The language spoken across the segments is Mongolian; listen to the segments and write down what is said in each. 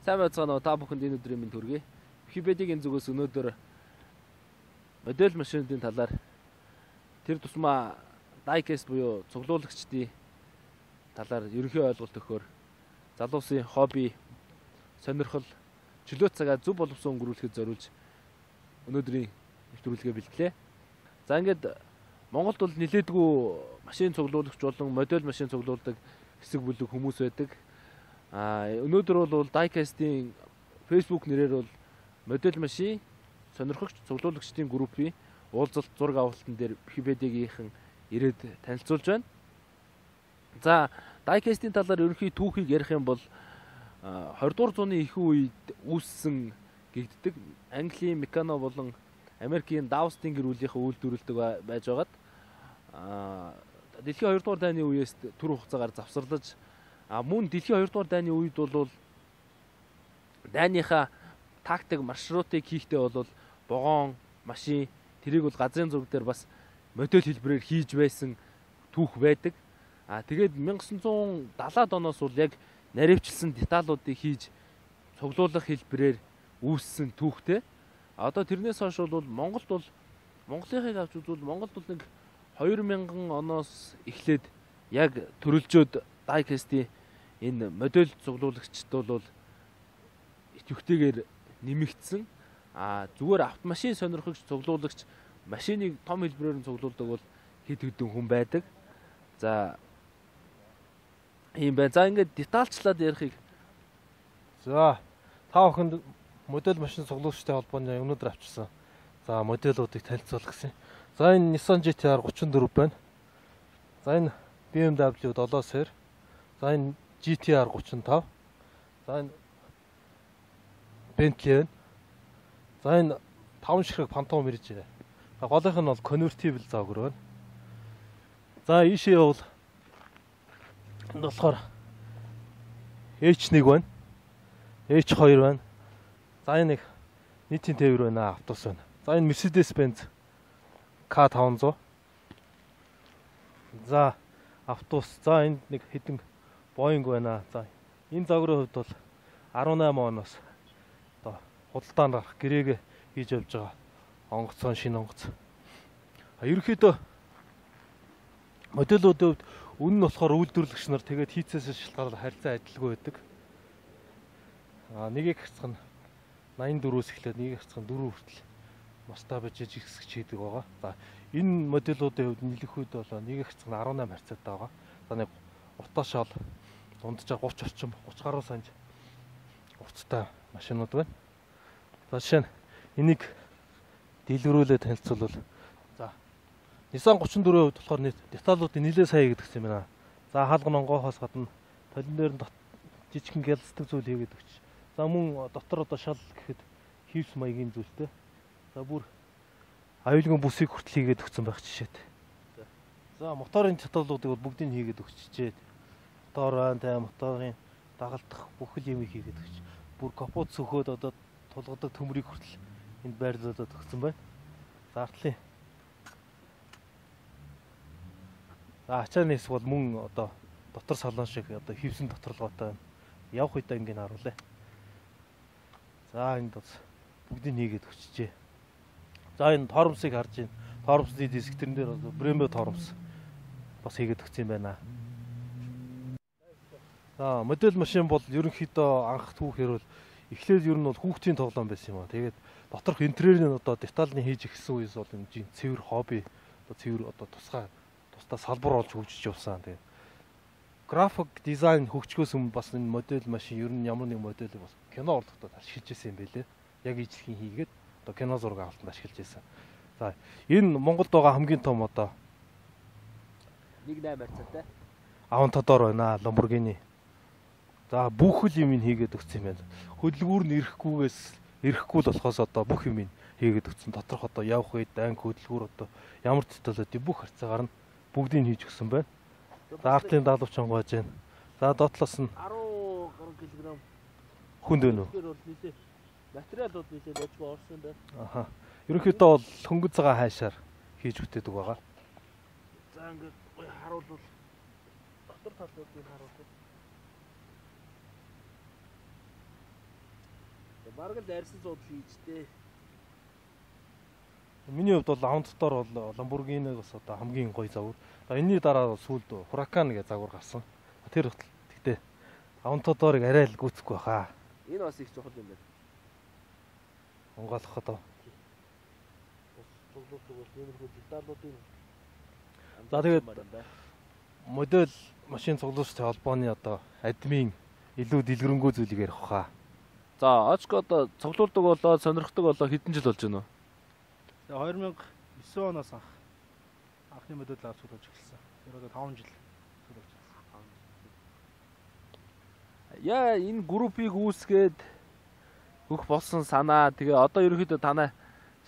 Сайн байцгаана уу та бүхэнд энэ өдрийн мэнд хүргэе. Википедиагийн зүгээс өнөөдөр модель машинуудын талаар тэр тусмаа diecast буюу цуглуулагчдын талаар ерөнхий ойлголт өгөхөөр залуусын хобби, сонирхол, чөлөө цагаа зөв боловсон өнгөрүүлэхэд зориулж өнөөдрийн нэвтрүүлгээ бэлтлээ. За ингээд Монголд бол нэлээдгүй машин цуглуулагч болон модель машин цуглуулдаг хэсэг бүлэг хүмүүс байдаг. Өнөөдөр бол diecast-ийн Facebook нэрээр бол модель машин сонирхогч цуглуулагчдын группийн уулзалт зураг авалтан дээр Википедиагийнхан ирээд танилцуулж байна. За diecast-ийн талаар ерөнхий түүхийг ярих юм бол 20 дугаар зууны ихэнх үед үүссэн гэгддэг Английн Мекано болон Америкийн Даустын гэр бүлийнхээ үйлдвэрлэдэг байж байгаад дэлхийн 2 дугаар дайны үеэс түр хугацаагаар завсарлаж мөн дэлхийн 2 дугаар дайны үед бол дайныхаа тактик маршрутыг хийхдээ бол вагон, машин тэрийг бол газрын зураг дээр бас модель хэлбэрээр хийж байсан түүх байдаг. Тэгээд 1970-аад оноос бол яг наривчлсан деталуудыг хийж цуглуулах хэлбэрээр үүссэн түүхтэй. Одоо тэрнээс хойш бол Монголд бол Монголынхыг авч үзвэл Монголд бол нэг 2000 оноос эхлээд яг төрөлжөөд diecast-ийн энэ модель цуглуулагчд бол идэвхтэйгээр нэмэгдсэн. Зүгээр автомашин сонирхогч цуглуулагч машиныг том хэлбэрээр цуглуулдаг бол хэд хэдэн хүн байдаг. За ийм байна. За ингээд детальчлаад ярихыг. За та бүхэнд модель машин цуглуулагчтай холбооны өнөөдөр авчирсан. За модельуудыг танилцуулах гэсэн. За энэ Nissan GT-R 34 байна. За энэ BMW 7 сер. За энэ GT-R 35. За энэ Bentley байна. За энэ 5 ширхэг Phantom мэрж байна. За голынх нь бол convertible заавар байна. За ийшээ бол энд болохоор H1 байна. H2 байна. За энэ нэг нийтийн тээвэр байна, автобус байна. За энэ Mercedes-Benz K500. За автобус. За энд нэг хэдэн Boeing байна. За энэ загварын хувьд бол 18 оноос одоо худалдаанд гарах гэрээгээ хийж явж байгаа онгоцон шинэ онгоц. Ерөнхийдөө модельуудын хувьд үнэн нь болохоор үйлдвэрлэгч нар тэгээд хийцээс шалтгаалаад харилцаа адилгүй байдаг. Нэгийг харьцах нь 84-өөс эхлээд нэгийг харьцах нь 4 хүртэл мастаа бажиж ихсгэж хийдэг байгаа. За энэ модельуудын хувьд нийлэх үед бол нэгийг харьцах нь 18 харьцаатай байгаа. За нэг утаашаал дунджаа 30 орчим 30 гаруй санж урттай машинууд байна. За жишээ нь энийг дэлгэрүүлээ танилцуулбал за Nissan 34-ийн хувьд болохоор деталуудыг нэлээд сайн хийгдэх юм байна. За хаалган онгоохоос гадна толин дээр жижигхэн гялцдаг зүйл хийгээд өгч. За мөн дотор одоо шал гэхэд хийвс маягийн зүйлтэй. За бүр аюулгүй бүсийг хүртэл хийгээд өгсөн байх жишээтэй. За моторын деталуудыг бол бүгдийг хийгээд өгчжээ. Мотор байна, моторын дагалдах бүх юм хийгээд өгч. Бүр капот сөхөөд одоо тулгадаг төмрийг хүртэл энд байрлуулад өгсөн байна. За артлын. За ачаанаас бол мөн одоо дотор салон шиг одоо хевсэн доторлоготой явах үедээ ингээд харуулъя. За энд бас бүгдийг хийгээд өгчжээ. За энэ торомсыг харж байна. Торомсны диск тэрэн дээр Brembo торомс бас хийгээд өгсөн юм байна. За модель машин бол ерөнхийдөө анх түүхээр бол эхлээд ер нь бол хүүхдийн тоглоом байсан юм аа. Тэгээд доторх интерьерийн одоо детальны хийж эхэлсэн үеэс бол энэ цэвэр хобби одоо цэвэр одоо тусгай тусдаа салбар болж хөгжиж явсан. Тэгээд график дизайн хөгжгөөс өмнө бас энэ модель машин ер нь ямар нэг моделийг бас кино урлагтад ашиглаж байсан юм байлээ. Яг ижлэхийн хийгээд одоо кино зураг авалтанд ашиглаж байсан. За энэ Монголд байгаа хамгийн том одоо 1.8 харьцаатай Aventador байна, Lamborghini. За бүх л юм хийгээд өгсөн юм байна. Хөдөлгүүр нь ирэхгүй л болохоос одоо бүх юм хийгээд өгсөн. Доторх одоо явах үед анги хөдөлгүүр одоо ямар деталуудыг бүх харьцаагаар нь бүгдийг хийж өгсөн байна. За артлын даалгавч онгойж байна. За доотлоос нь 10 кг хүнд байна уу? Тэр бол нийлээ материалууд нийлээ дэжгүй орсон байна. Ерөнхийдөө бол хөнгөн цагаан хайшаар хийж бүтээдэг байгаа. За ингээд харуулвал дотор талуудыг харуулвал Бараг л арьсан суудал хийжтэй. Миний хувьд бол аван дотор бол Lamborghini бас одоо хамгийн гоё загвар. Энэний дараа сүүлд Huracan гэх загвар гарсан. Тэр хөтл тэгтээ аван дотоорыг арай л гүцэхгүй баха. Энэ бас их чухал юм байна. Онголох одоо. Цуглуулдаг бол иймэрхүү деталуудын. За тэгээд модель машин цуглуулалтын холбооны одоо админ илүү дэлгэрэнгүй зүйлийг ярих баха. За Очко одоо цуглуулдаг болоо сонирхдаг болоо хэдэн жил болж байна вэ? 2009 оноос анхны модель авч цуглуулж эхэлсэн. Тэр одоо 5 жил цуглуулж байна. Яа энэ группийг үүсгээд хөх болсон санаа тэгээ одоо ерөнхийдөө танай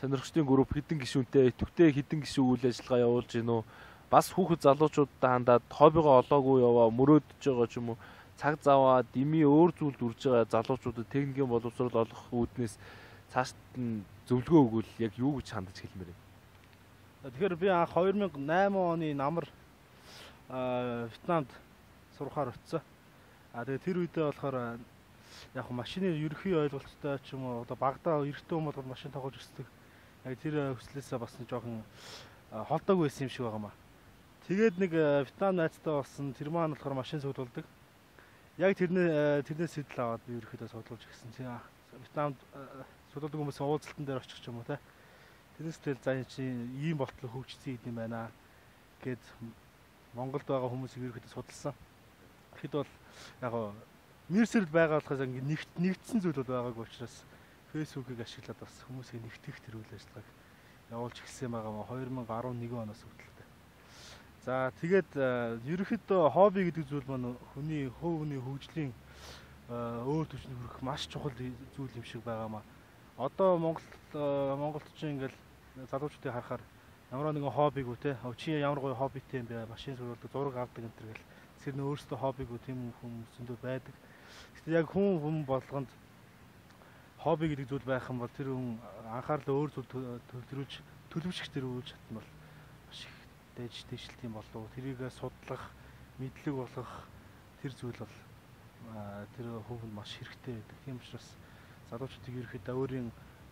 сонирхчдын групп хэдэн гишүүнтэй идэвхтэй хэдэн гишүүн үйл ажиллагаа явуулж гинөө бас хүүхэд залуучуудтай хандаад хоббигоо олоогүй яваа мөрөөдөж байгаа ч юм уу цаг заваа дими өөр зүйлд үрж байгаа залуучуудад техникийн боловсрол олох үүднээс цаашд нь зөвлөгөө өгвөл яг юу гэж хандаж хэлмээр юм. Тэгэхээр би анх 2008 оны намар Вьетнамд сурахаар очив. Тэгээ тэр үедээ болохоор яг машины ерөнхий ойлголттой ч юм уу одоо багадаа эрэгтэй хүмүүс бол машин тоглож өсдөг. Яг тэр хүслээсээ бас нэг жоохон холдоог байсан юм шиг байгаамаа. Тэгээд нэг Вьетнам найзтай болсон тэр маань болохоор машин цуглуулдаг. Яг тэрнээс сэтэл аваад би ерөнхийдөө цуглуулж гисэн. Вьетнамд цуглуулдаг хүмүүс уулзалтан дээр очих ч юм уу те. Тэрнээс тэл за чи ийм болтлоо хөгжсөн юм байна гэд Монголд байгаа хүмүүсийг ерөнхийдөө судалсан. Тэгэхэд бол яг мэрсэрд байгаа болохоос ингэ нэгдсэн зүйл бол байгаагүй учраас фэйсбүүкийг ашиглаад бас хүмүүсийг нэгтгэх тэр үйл ажиллагааг явуулж эхэлсэн байгаа маа 2011 оноос хүртэл. За тэгээд ерөнхийдөө хобби гэдэг зүйл маань хүний хөгжлийн өөр түвшинд хүрэх маш чухал зүйл юм шиг байгаамаа. Одоо Монголчин ингээл залуучуудыг харахаар ямар нэгэн хоббиг үү те чи ямар гоё хоббитэй юм бэ машин цуглуулдаг зураг авдаг энэ төр гэл тэр нь өөрсдөө хоббиг үү тийм хүмүүсэндөө байдаг. Гэхдээ яг хүн болгонд хобби гэдэг зүйл байх юм бол тэр хүн анхаарлаа өөр зүйл төвлөрүүлж төлөвшөх тэр үйл шатн бол маш их дэвшилт юм болов. Тэрийг судлах, мэдлэг болгох тэр зүйл бол тэр хүүхэнд маш хэрэгтэй байдаг. Тийм учраас залуучуудыг ерөөхдөө өөрийн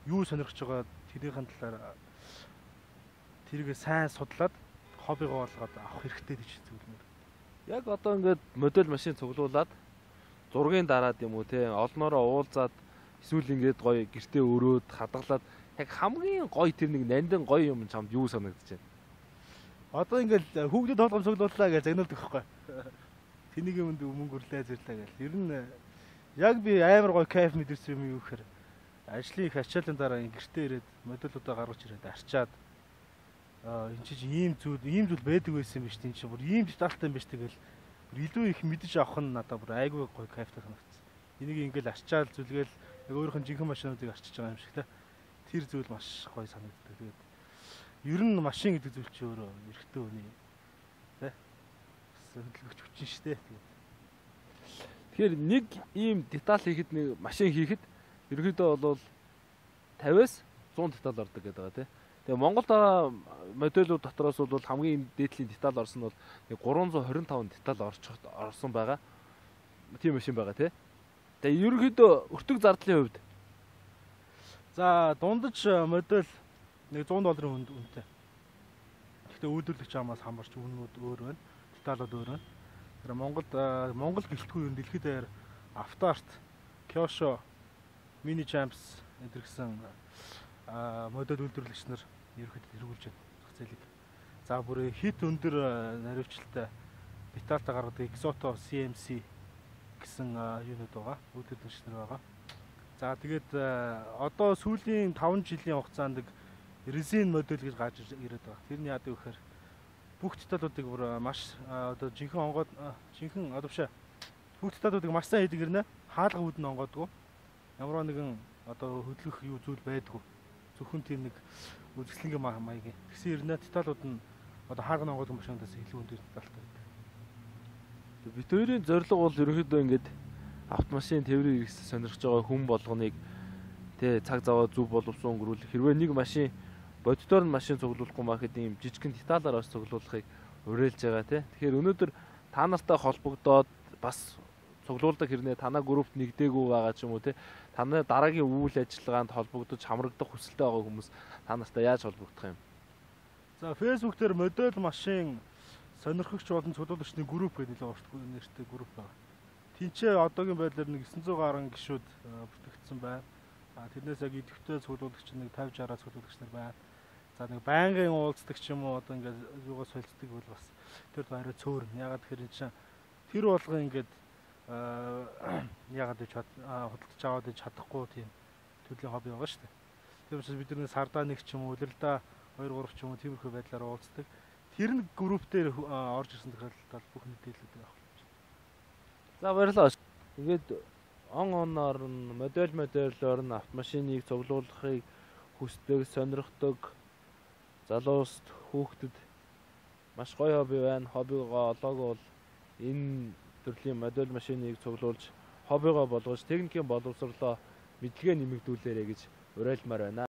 юу сонирхож байгаа тэрийн талаар тэрийг сайн судлаад хоббигоо болгоод авах хэрэгтэй гэж зүйлмээр. Яг одоо ингээд модель машин цуглуулад зургийн дараад юм уу те олноороо уулзаад эсвэл ингээд гоё гэртээ өрөөд хадгалаад яг хамгийн гоё тэр нэг нандин гоё юм чамд юу санагдаж байна? Одоо ингээд хүүхдэд толгом цуглууллаа гэж загнуулдаг байхгүй. Тэнийг юмд мөнгө өрлөө зэрлээ гэл. Ер нь яг би амар гоё кайф мэдэрсэн юм юу гэхээр ажлын их ачаалын дараа гэртээ ирээд модулуудаа гаргаж ирээд арчаад энэ чинь ийм зүйл байдаг байсан юм биш тийм чинь бүр ийм детальтай юм биш тэгэл илүү их мэдэж авах нь надад бүр айгүй гоё кайфтай санагдсан. Энийг ингээл арчаал зүлгээл яг өөрийнх нь жинхэнэ машинуудыг арчиж байгаа юм шиг те. Тэр зүйл маш гоё санагддаг. Тэгээд ер нь машин гэдэг зүйл чинь өөрөө эрэгтэй хүний те хөдөлгөгч хүчин шүү дээ. Тэгэхээр нэг ийм деталь хийхэд нэг машин хийхэд ерөнхийдөө бол 50-аас 100 деталь ордог гэдэг байгаа тийм. Тэгээ Монгол модулууд дотроос бол хамгийн дээдлийн деталь орсон нь бол 325 деталь орсон байгаа. Тийм машин байгаа тийм. Тэгээ ерөнхийдөө өртөг зардлын хувьд за дундаж модель нэг $100 үнэтэй. Гэхдээ үйлдвэрлэгч хамаас хамаарч үнүүд өөр байна. Деталууд өөр байна. Тэр Монгол гэлтгүй юм дэлхийд даяар Автоарт, Kyosho, Mini Champs гэсэн модель үйлдвэрлэгч нар ерөөхдөө хэрэгүүлж байна зах зээлийг. За бүр хит өндөр наривчлалтай детальтай гаргадаг Exoto CMC гэсэн юунууд байгаа. Үйлдвэрлэгч нар байгаа. За тэгээд одоо сүүлийн 5 жилийн хугацаанд резин модель гэж гарч ирээд байгаа. Тэр нь яадаг вэ гэхээр бүх деталуудыг бүр маш одоо жинхэнэ одоо биш бүх деталуудыг маш сайн хийдэг гэрнэ хаалга үүдэн онгоодгоо ямар нэгэн одоо хөдлөх юу зүйл байдгүй зөвхөн тийм нэг үзэсгэлэнгийн маягийн тэгсэн ирнэ деталууд нь одоо хаалга онгоодгоо машинаас илүү өндөр деталтай байдаг. Бид хоёрын зорилго бол ерөнхийдөө ингээд автомашин тээврийн хэрэгсэл сонирхож байгаа хүн болгоныг тэ цаг заваа зөв боловсон өнгөрүүлэх хэрвээ нэг машин боддоор нь машин цуглуулахгүй махад ийм жижигхэн деталаар бас цуглуулахыг уриалж байгаа тий. Тэгэхээр өнөөдөр та нартай холбогдоод бас цуглуулдаг хэрнээ танаа группт нэгдээгүй байгаа ч юм уу те танай дараагийн үйл ажиллагаанд холбогдож хамрагдах хүсэлтэй байгаа хүмүүс та нартай яаж холбогдох юм? За Facebook дээр модель машин сонирхогч болон цуглуулагчны групп гэдэг нэлээд урт нэртэй групп байна. Тинчээ одоогийн байдлаар нэг 900 гаруй гишүүд бүртгэгдсэн байна. Тэрнээс яг идэвхтэй цуглуулагч нэг 50-60 цуглуулагч нар байна. За нэг байнгын уулздаг ч юм уу одоо ингээд юугаас солилцдог бол бас тэр баяраа цөөрнө. Ягаад гэхээр чинь тэр болгон ингээд ягаад гэж худалдаж аваад чадахгүй тийм төрлийн хобби байгаа шүү дээ. Тийм учраас бид нэр сардаа нэг ч юм уу улирлаа 2-3 ч юм уу тиймэрхүү байдлаар уулздаг. Тэр нэг групп дээр орж ирсэн тохиолдолд бүх мэдээлэлүүд авах. За баярлалаа. Тэгээд оноор нь модельор нь автомашиныг цуглуулахыг хүсдэг, сонирхдог залуус хүүхдэд маш гоё хобби байна. Хоббигоо олоогүй бол энэ төрлийн модель машиныг цуглуулж хоббигоо болгож техникийн боловсролоо мэдлэгээ нэмэгдүүлээрэй гэж уриалмаар байна.